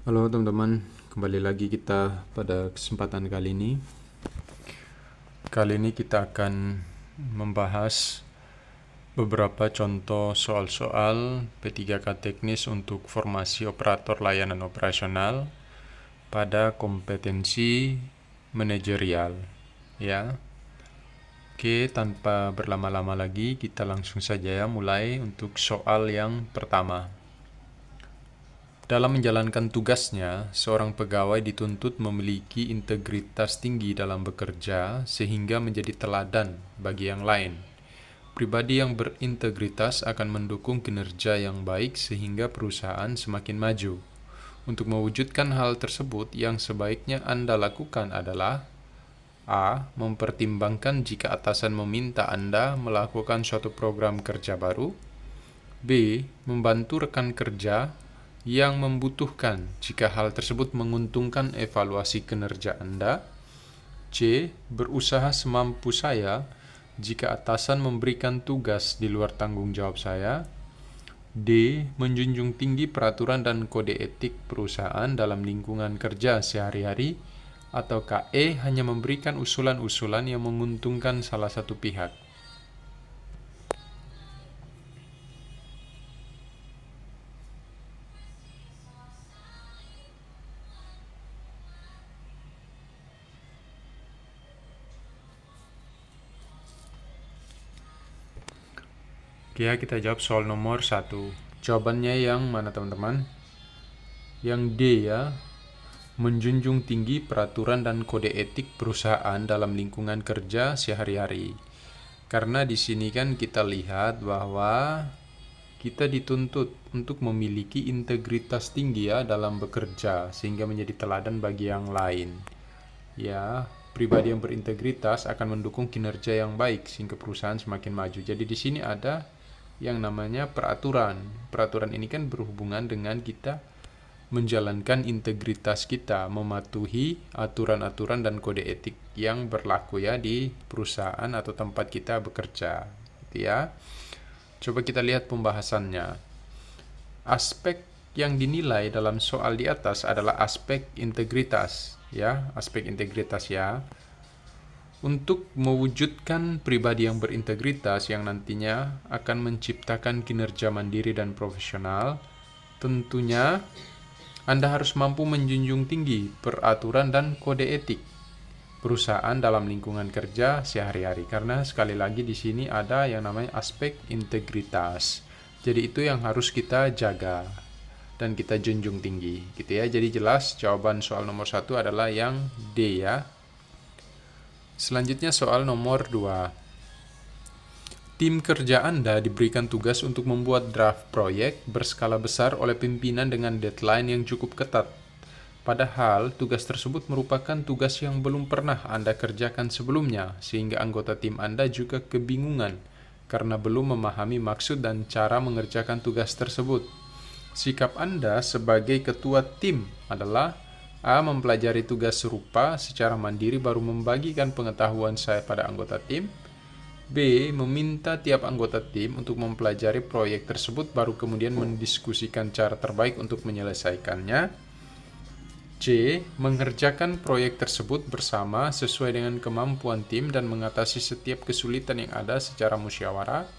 Halo teman-teman, kembali lagi kita pada kesempatan kali ini. Kali ini kita akan membahas beberapa contoh soal-soal P3K teknis untuk formasi operator layanan operasional pada kompetensi manajerial, ya. Oke, tanpa berlama-lama lagi, kita langsung saja mulai untuk soal yang pertama. Dalam menjalankan tugasnya, seorang pegawai dituntut memiliki integritas tinggi dalam bekerja sehingga menjadi teladan bagi yang lain. Pribadi yang berintegritas akan mendukung kinerja yang baik sehingga perusahaan semakin maju. Untuk mewujudkan hal tersebut, yang sebaiknya Anda lakukan adalah A. Mempertimbangkan jika atasan meminta Anda melakukan suatu program kerja baru. B. Membantu rekan kerja yang membutuhkan jika hal tersebut menguntungkan evaluasi kinerja Anda. C. Berusaha semampu saya jika atasan memberikan tugas di luar tanggung jawab saya. D. Menjunjung tinggi peraturan dan kode etik perusahaan dalam lingkungan kerja sehari-hari. Atau E. Hanya memberikan usulan-usulan yang menguntungkan salah satu pihak. Oke ya, kita jawab soal nomor 1. Jawabannya yang mana teman-teman? Yang D ya, menjunjung tinggi peraturan dan kode etik perusahaan dalam lingkungan kerja sehari-hari. Karena di sini kan kita lihat bahwa kita dituntut untuk memiliki integritas tinggi ya dalam bekerja sehingga menjadi teladan bagi yang lain. Ya, pribadi yang berintegritas akan mendukung kinerja yang baik sehingga perusahaan semakin maju. Jadi di sini ada yang namanya peraturan. Peraturan ini kan berhubungan dengan kita menjalankan integritas kita, mematuhi aturan-aturan dan kode etik yang berlaku ya di perusahaan atau tempat kita bekerja, gitu ya. Coba kita lihat pembahasannya. Aspek yang dinilai dalam soal di atas adalah aspek integritas, ya, aspek integritas ya. Untuk mewujudkan pribadi yang berintegritas yang nantinya akan menciptakan kinerja mandiri dan profesional, tentunya Anda harus mampu menjunjung tinggi peraturan dan kode etik perusahaan dalam lingkungan kerja sehari-hari. Karena sekali lagi di sini ada yang namanya aspek integritas. Jadi itu yang harus kita jaga dan kita junjung tinggi, gitu ya. Jadi jelas jawaban soal nomor 1 adalah yang D ya. Selanjutnya soal nomor 2. Tim kerja Anda diberikan tugas untuk membuat draft proyek berskala besar oleh pimpinan dengan deadline yang cukup ketat. Padahal tugas tersebut merupakan tugas yang belum pernah Anda kerjakan sebelumnya, sehingga anggota tim Anda juga kebingungan karena belum memahami maksud dan cara mengerjakan tugas tersebut. Sikap Anda sebagai ketua tim adalah A. Mempelajari tugas serupa secara mandiri baru membagikan pengetahuan saya pada anggota tim. B. Meminta tiap anggota tim untuk mempelajari proyek tersebut baru kemudian mendiskusikan cara terbaik untuk menyelesaikannya. C. Mengerjakan proyek tersebut bersama sesuai dengan kemampuan tim dan mengatasi setiap kesulitan yang ada secara musyawarah.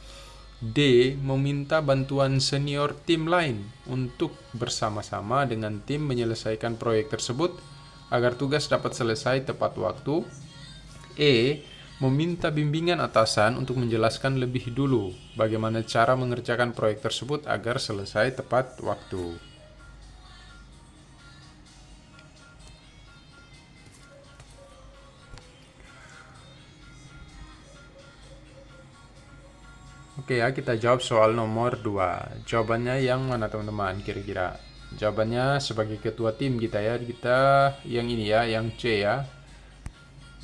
D. Meminta bantuan senior tim lain untuk bersama-sama dengan tim menyelesaikan proyek tersebut agar tugas dapat selesai tepat waktu. E. Meminta bimbingan atasan untuk menjelaskan lebih dulu bagaimana cara mengerjakan proyek tersebut agar selesai tepat waktu. Oke ya, kita jawab soal nomor 2. Jawabannya yang mana teman-teman kira-kira? Jawabannya sebagai ketua tim kita ya, kita yang ini ya, yang C ya.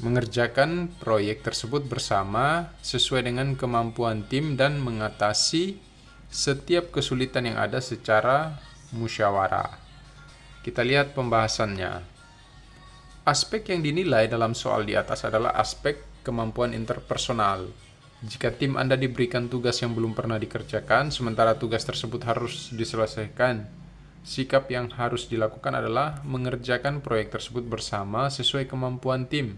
Mengerjakan proyek tersebut bersama sesuai dengan kemampuan tim dan mengatasi setiap kesulitan yang ada secara musyawarah. Kita lihat pembahasannya. Aspek yang dinilai dalam soal di atas adalah aspek kemampuan interpersonal. Jika tim Anda diberikan tugas yang belum pernah dikerjakan, sementara tugas tersebut harus diselesaikan Sikap yang harus dilakukan adalah mengerjakan proyek tersebut bersama sesuai kemampuan tim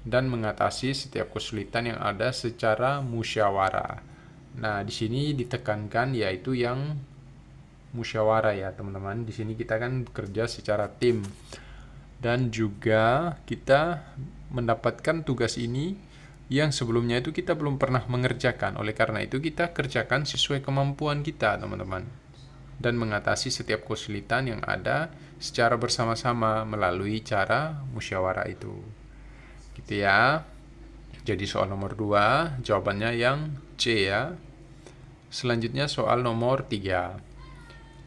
dan mengatasi setiap kesulitan yang ada secara musyawarah. Nah, di sini ditekankan yaitu yang musyawarah ya, teman-teman. Di sini kita kan bekerja secara tim. Dan juga kita mendapatkan tugas ini yang sebelumnya itu kita belum pernah mengerjakan. Oleh karena itu kita kerjakan sesuai kemampuan kita, teman-teman. Dan mengatasi setiap kesulitan yang ada secara bersama-sama melalui cara musyawarah itu. Gitu ya. Jadi soal nomor 2, jawabannya yang C ya. Selanjutnya soal nomor 3.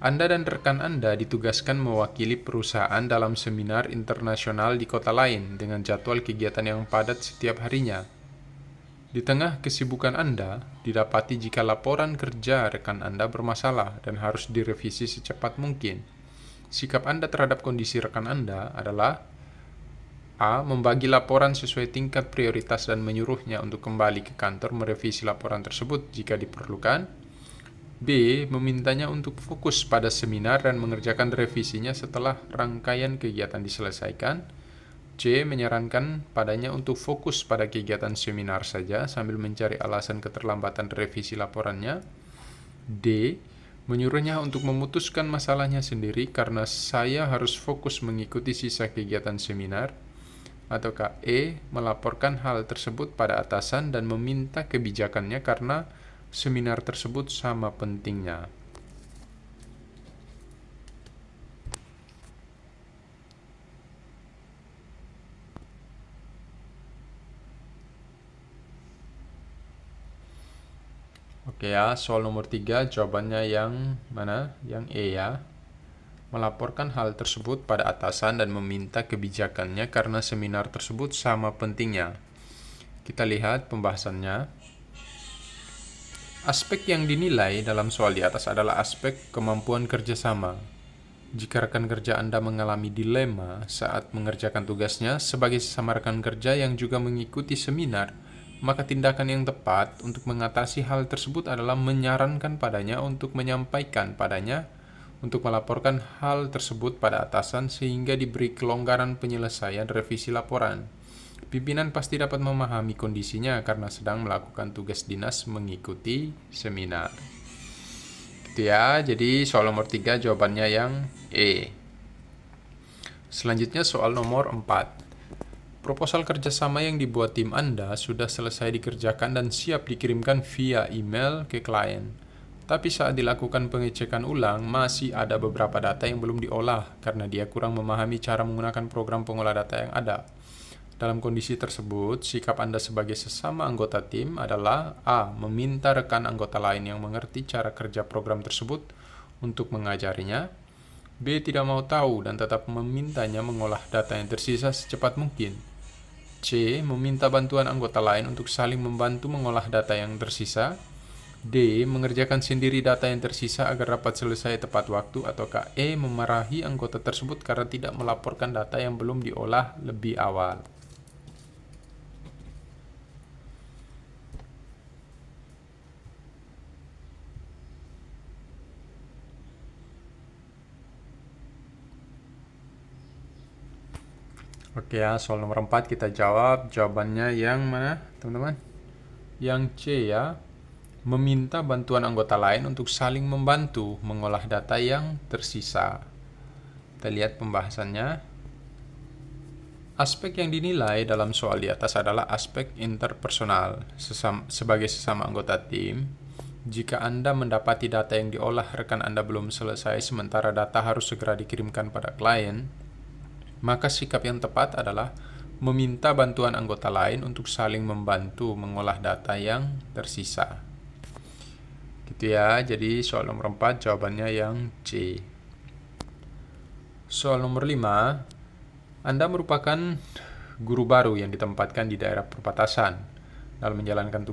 Anda dan rekan Anda ditugaskan mewakili perusahaan dalam seminar internasional di kota lain dengan jadwal kegiatan yang padat setiap harinya. Di tengah kesibukan Anda, didapati jika laporan kerja rekan Anda bermasalah dan harus direvisi secepat mungkin. Sikap Anda terhadap kondisi rekan Anda adalah A. Membagi laporan sesuai tingkat prioritas dan menyuruhnya untuk kembali ke kantor merevisi laporan tersebut jika diperlukan. B. Memintanya untuk fokus pada seminar dan mengerjakan revisinya setelah rangkaian kegiatan diselesaikan. C. Menyarankan padanya untuk fokus pada kegiatan seminar saja sambil mencari alasan keterlambatan revisi laporannya. D. Menyuruhnya untuk memutuskan masalahnya sendiri karena saya harus fokus mengikuti sisa kegiatan seminar. Ataukah E. Melaporkan hal tersebut pada atasan dan meminta kebijakannya karena seminar tersebut sama pentingnya. Oke ya, soal nomor 3 jawabannya yang mana? Yang E ya. Melaporkan hal tersebut pada atasan dan meminta kebijakannya karena seminar tersebut sama pentingnya. Kita lihat pembahasannya. Aspek yang dinilai dalam soal di atas adalah aspek kemampuan kerjasama. Jika rekan kerja Anda mengalami dilema saat mengerjakan tugasnya sebagai sesama rekan kerja yang juga mengikuti seminar, maka tindakan yang tepat untuk mengatasi hal tersebut adalah menyarankan padanya untuk menyampaikan padanya untuk melaporkan hal tersebut pada atasan sehingga diberi kelonggaran penyelesaian revisi laporan. Pimpinan pasti dapat memahami kondisinya karena sedang melakukan tugas dinas mengikuti seminar. Gitu ya, jadi soal nomor 3 jawabannya yang E. Selanjutnya soal nomor 4. Proposal kerjasama yang dibuat tim Anda sudah selesai dikerjakan dan siap dikirimkan via email ke klien. Tapi saat dilakukan pengecekan ulang, masih ada beberapa data yang belum diolah karena dia kurang memahami cara menggunakan program pengolah data yang ada. Dalam kondisi tersebut, sikap Anda sebagai sesama anggota tim adalah A. Meminta rekan anggota lain yang mengerti cara kerja program tersebut untuk mengajarinya. B. Tidak mau tahu dan tetap memintanya mengolah data yang tersisa secepat mungkin. C. Meminta bantuan anggota lain untuk saling membantu mengolah data yang tersisa. D. Mengerjakan sendiri data yang tersisa agar dapat selesai tepat waktu. Ataukah E. Memarahi anggota tersebut karena tidak melaporkan data yang belum diolah lebih awal. Oke ya, soal nomor 4 kita jawab. Jawabannya yang mana, teman-teman? Yang C ya. Meminta bantuan anggota lain untuk saling membantu mengolah data yang tersisa. Kita lihat pembahasannya. Aspek yang dinilai dalam soal di atas adalah aspek interpersonal. Sebagai sesama anggota tim, jika Anda mendapati data yang diolah rekan Anda belum selesai sementara data harus segera dikirimkan pada klien, maka sikap yang tepat adalah meminta bantuan anggota lain untuk saling membantu mengolah data yang tersisa. Gitu ya, jadi soal nomor 4 jawabannya yang C. Soal nomor 5, Anda merupakan guru baru yang ditempatkan di daerah perbatasan. Dalam menjalankan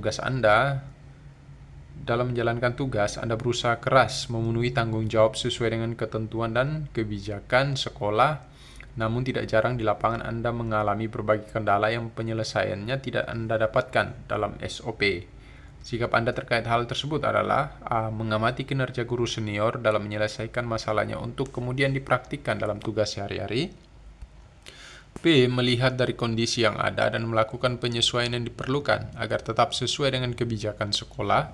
tugas, Anda berusaha keras memenuhi tanggung jawab sesuai dengan ketentuan dan kebijakan sekolah. Namun tidak jarang di lapangan Anda mengalami berbagai kendala yang penyelesaiannya tidak Anda dapatkan dalam SOP. Sikap Anda terkait hal tersebut adalah A. Mengamati kinerja guru senior dalam menyelesaikan masalahnya untuk kemudian dipraktikkan dalam tugas sehari-hari. B. Melihat dari kondisi yang ada dan melakukan penyesuaian yang diperlukan agar tetap sesuai dengan kebijakan sekolah.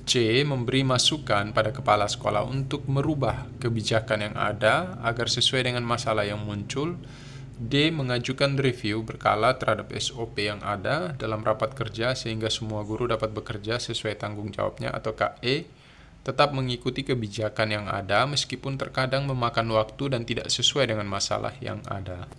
C. Memberi masukan pada kepala sekolah untuk merubah kebijakan yang ada agar sesuai dengan masalah yang muncul. D. Mengajukan review berkala terhadap SOP yang ada dalam rapat kerja sehingga semua guru dapat bekerja sesuai tanggung jawabnya. Atau E. Tetap mengikuti kebijakan yang ada meskipun terkadang memakan waktu dan tidak sesuai dengan masalah yang ada.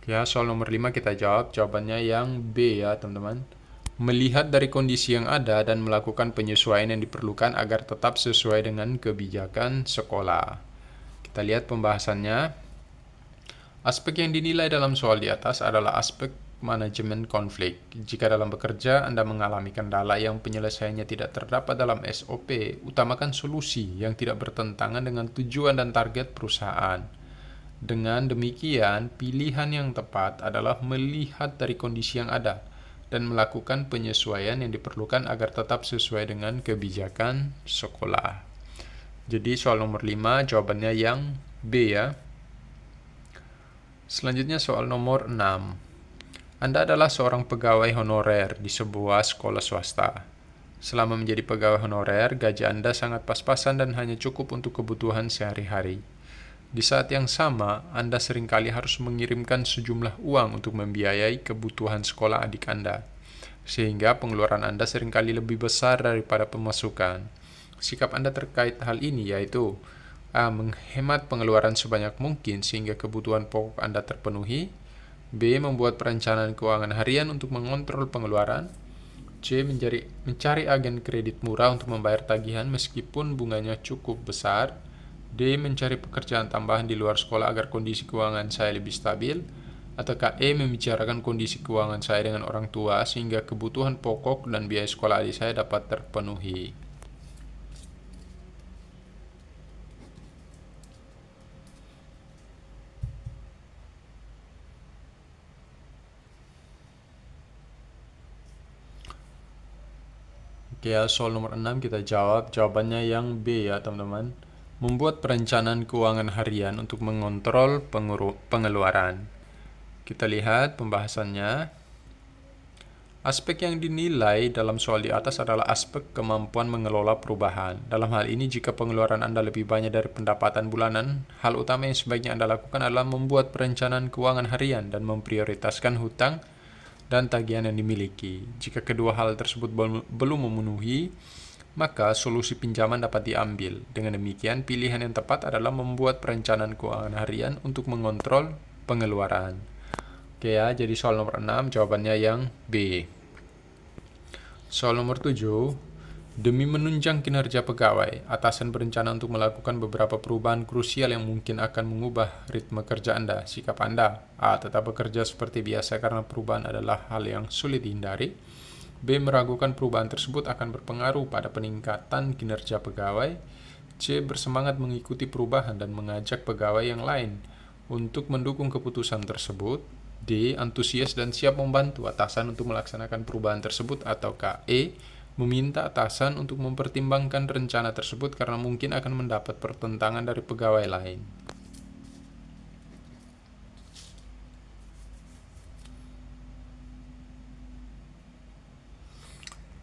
Ya, soal nomor 5 kita jawab. Jawabannya yang B ya, teman-teman. Melihat dari kondisi yang ada dan melakukan penyesuaian yang diperlukan agar tetap sesuai dengan kebijakan sekolah. Kita lihat pembahasannya. Aspek yang dinilai dalam soal di atas adalah aspek manajemen konflik. Jika dalam bekerja Anda mengalami kendala yang penyelesaiannya tidak terdapat dalam SOP, utamakan solusi yang tidak bertentangan dengan tujuan dan target perusahaan. Dengan demikian, pilihan yang tepat adalah melihat dari kondisi yang ada dan melakukan penyesuaian yang diperlukan agar tetap sesuai dengan kebijakan sekolah. Jadi soal nomor 5 jawabannya yang B ya. Selanjutnya soal nomor 6. Anda adalah seorang pegawai honorer di sebuah sekolah swasta. Selama menjadi pegawai honorer, gaji Anda sangat pas-pasan dan hanya cukup untuk kebutuhan sehari-hari. Di saat yang sama, Anda seringkali harus mengirimkan sejumlah uang untuk membiayai kebutuhan sekolah adik Anda, sehingga pengeluaran Anda seringkali lebih besar daripada pemasukan. Sikap Anda terkait hal ini yaitu A. Menghemat pengeluaran sebanyak mungkin sehingga kebutuhan pokok Anda terpenuhi. B. Membuat perencanaan keuangan harian untuk mengontrol pengeluaran. C. Mencari agen kredit murah untuk membayar tagihan meskipun bunganya cukup besar. D. Mencari pekerjaan tambahan di luar sekolah agar kondisi keuangan saya lebih stabil. Atau E. Membicarakan kondisi keuangan saya dengan orang tua sehingga kebutuhan pokok dan biaya sekolah adik saya dapat terpenuhi. Oke ya, soal nomor 6 kita jawab. Jawabannya yang B ya, teman-teman. Membuat perencanaan keuangan harian untuk mengontrol pengeluaran. Kita lihat pembahasannya. Aspek yang dinilai dalam soal di atas adalah aspek kemampuan mengelola perubahan. Dalam hal ini, jika pengeluaran Anda lebih banyak dari pendapatan bulanan, hal utama yang sebaiknya Anda lakukan adalah membuat perencanaan keuangan harian dan memprioritaskan hutang dan tagihan yang dimiliki. Jika kedua hal tersebut belum memenuhi, maka solusi pinjaman dapat diambil. Dengan demikian, pilihan yang tepat adalah membuat perencanaan keuangan harian untuk mengontrol pengeluaran. Oke ya, jadi soal nomor 6 jawabannya yang B. Soal nomor 7, demi menunjang kinerja pegawai, atasan berencana untuk melakukan beberapa perubahan krusial yang mungkin akan mengubah ritme kerja Anda. Sikap Anda: A. Tetap bekerja seperti biasa karena perubahan adalah hal yang sulit dihindari. B. Meragukan perubahan tersebut akan berpengaruh pada peningkatan kinerja pegawai. C. Bersemangat mengikuti perubahan dan mengajak pegawai yang lain untuk mendukung keputusan tersebut. D. Antusias dan siap membantu atasan untuk melaksanakan perubahan tersebut. Atau E. Meminta atasan untuk mempertimbangkan rencana tersebut karena mungkin akan mendapat pertentangan dari pegawai lain.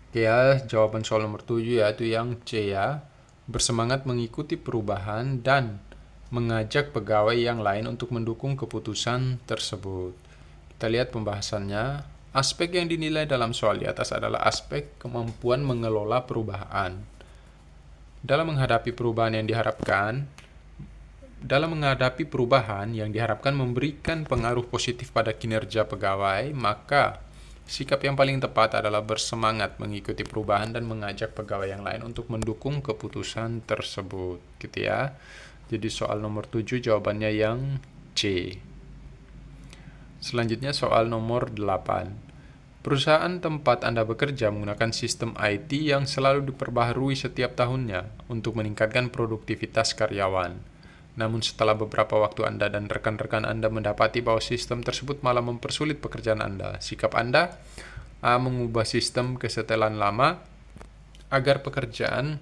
Oke ya, jawaban soal nomor 7 yaitu yang C ya. Bersemangat mengikuti perubahan dan mengajak pegawai yang lain untuk mendukung keputusan tersebut. Kita lihat pembahasannya. Aspek yang dinilai dalam soal di atas adalah aspek kemampuan mengelola perubahan. Dalam menghadapi perubahan yang diharapkan memberikan pengaruh positif pada kinerja pegawai, maka sikap yang paling tepat adalah bersemangat mengikuti perubahan dan mengajak pegawai yang lain untuk mendukung keputusan tersebut, gitu ya. Jadi soal nomor 7 jawabannya yang C. Selanjutnya soal nomor 8. Perusahaan tempat Anda bekerja menggunakan sistem IT yang selalu diperbaharui setiap tahunnya untuk meningkatkan produktivitas karyawan. Namun setelah beberapa waktu Anda dan rekan-rekan Anda mendapati bahwa sistem tersebut malah mempersulit pekerjaan Anda, sikap Anda A. Mengubah sistem ke setelan lama agar pekerjaan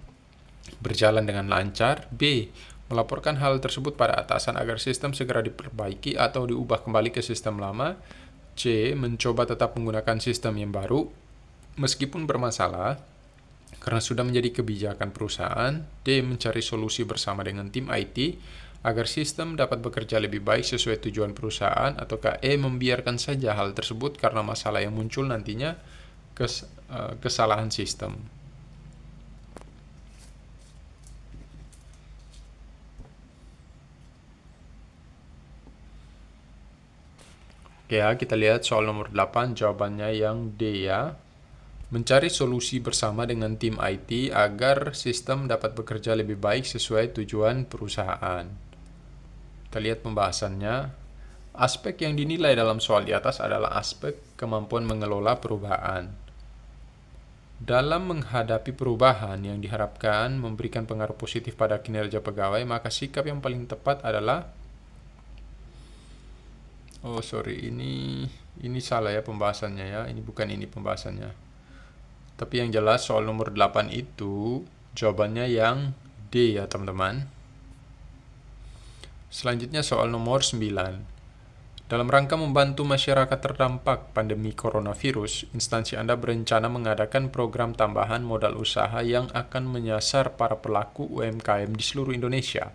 berjalan dengan lancar. B. Melaporkan hal tersebut pada atasan agar sistem segera diperbaiki atau diubah kembali ke sistem lama. C. Mencoba tetap menggunakan sistem yang baru meskipun bermasalah karena sudah menjadi kebijakan perusahaan. D. Mencari solusi bersama dengan tim IT agar sistem dapat bekerja lebih baik sesuai tujuan perusahaan. Atau E. Membiarkan saja hal tersebut karena masalah yang muncul nantinya kesalahan sistem. Oke ya, kita lihat soal nomor 8, jawabannya yang D ya. Mencari solusi bersama dengan tim IT agar sistem dapat bekerja lebih baik sesuai tujuan perusahaan. Kita lihat pembahasannya. Aspek yang dinilai dalam soal di atas adalah aspek kemampuan mengelola perubahan. Dalam menghadapi perubahan yang diharapkan memberikan pengaruh positif pada kinerja pegawai, maka sikap yang paling tepat adalah ini salah ya pembahasannya ya. Ini bukan ini pembahasannya. Tapi yang jelas soal nomor 8 itu jawabannya yang D ya teman-teman. Selanjutnya soal nomor 9. Dalam rangka membantu masyarakat terdampak pandemi coronavirus, instansi Anda berencana mengadakan program tambahan modal usaha yang akan menyasar para pelaku UMKM di seluruh Indonesia.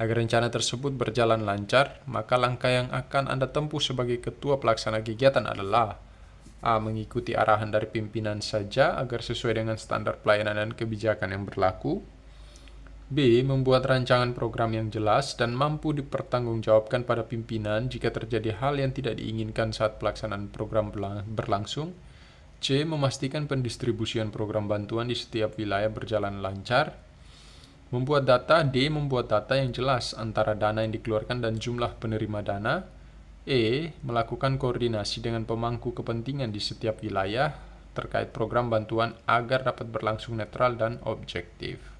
Agar rencana tersebut berjalan lancar, maka langkah yang akan Anda tempuh sebagai ketua pelaksana kegiatan adalah A. Mengikuti arahan dari pimpinan saja agar sesuai dengan standar pelayanan dan kebijakan yang berlaku. B. Membuat rancangan program yang jelas dan mampu dipertanggungjawabkan pada pimpinan jika terjadi hal yang tidak diinginkan saat pelaksanaan program berlangsung. C. Memastikan pendistribusian program bantuan di setiap wilayah berjalan lancar. Membuat data. D. Membuat data yang jelas antara dana yang dikeluarkan dan jumlah penerima dana. E. Melakukan koordinasi dengan pemangku kepentingan di setiap wilayah terkait program bantuan agar dapat berlangsung netral dan objektif.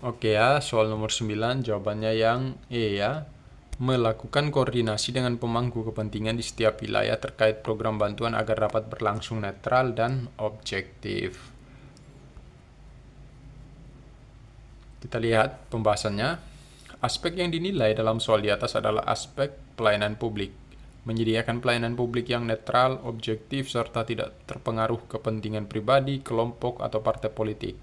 Oke ya, soal nomor 9 jawabannya yang E ya. Melakukan koordinasi dengan pemangku kepentingan di setiap wilayah terkait program bantuan agar dapat berlangsung netral dan objektif. Kita lihat pembahasannya. Aspek yang dinilai dalam soal di atas adalah aspek pelayanan publik. Menyediakan pelayanan publik yang netral, objektif, serta tidak terpengaruh kepentingan pribadi, kelompok, atau partai politik.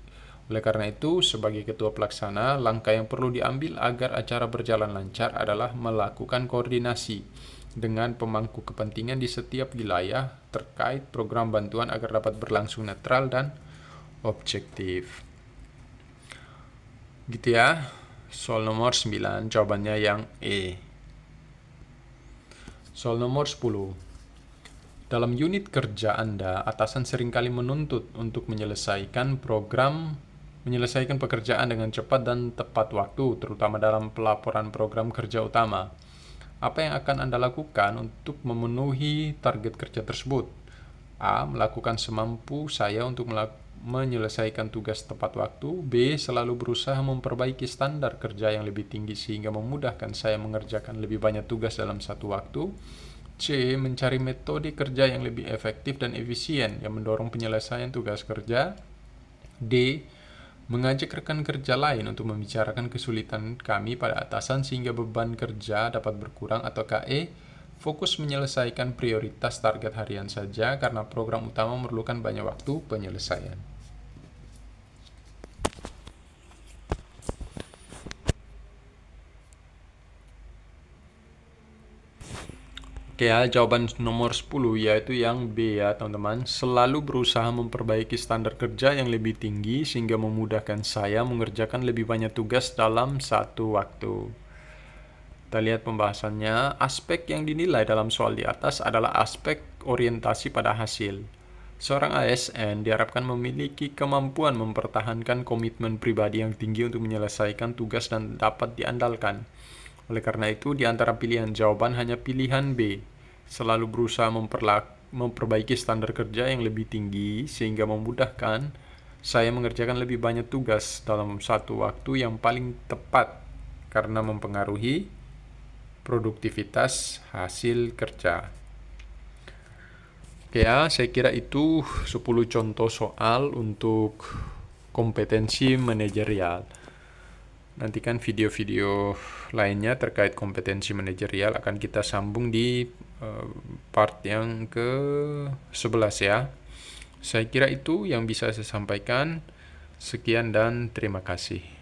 Oleh karena itu, sebagai ketua pelaksana, langkah yang perlu diambil agar acara berjalan lancar adalah melakukan koordinasi dengan pemangku kepentingan di setiap wilayah terkait program bantuan agar dapat berlangsung netral dan objektif. Gitu ya. Soal nomor 9, jawabannya yang E. Soal nomor 10. Dalam unit kerja Anda, atasan seringkali menuntut untuk menyelesaikan pekerjaan dengan cepat dan tepat waktu, terutama dalam pelaporan program kerja utama. Apa yang akan Anda lakukan untuk memenuhi target kerja tersebut? A. Melakukan semampu saya untuk menyelesaikan tugas tepat waktu. B. Selalu berusaha memperbaiki standar kerja yang lebih tinggi sehingga memudahkan saya mengerjakan lebih banyak tugas dalam satu waktu. C. Mencari metode kerja yang lebih efektif dan efisien yang mendorong penyelesaian tugas kerja. D. Mengajak rekan kerja lain untuk membicarakan kesulitan kami pada atasan sehingga beban kerja dapat berkurang. Atau E. Fokus menyelesaikan prioritas target harian saja karena program utama memerlukan banyak waktu penyelesaian. Oke ya, jawaban nomor 10 yaitu yang B ya teman-teman. Selalu berusaha memperbaiki standar kerja yang lebih tinggi sehingga memudahkan saya mengerjakan lebih banyak tugas dalam satu waktu. Kita lihat pembahasannya. Aspek yang dinilai dalam soal di atas adalah aspek orientasi pada hasil. Seorang ASN diharapkan memiliki kemampuan mempertahankan komitmen pribadi yang tinggi untuk menyelesaikan tugas dan dapat diandalkan. Oleh karena itu, di antara pilihan jawaban hanya pilihan B, selalu berusaha memperbaiki standar kerja yang lebih tinggi sehingga memudahkan saya mengerjakan lebih banyak tugas dalam satu waktu yang paling tepat karena mempengaruhi produktivitas hasil kerja. Oke ya, saya kira itu 10 contoh soal untuk kompetensi manajerial. Nantikan video-video lainnya terkait kompetensi manajerial akan kita sambung di part yang ke-11 ya. Saya kira itu yang bisa saya sampaikan. Sekian dan terima kasih.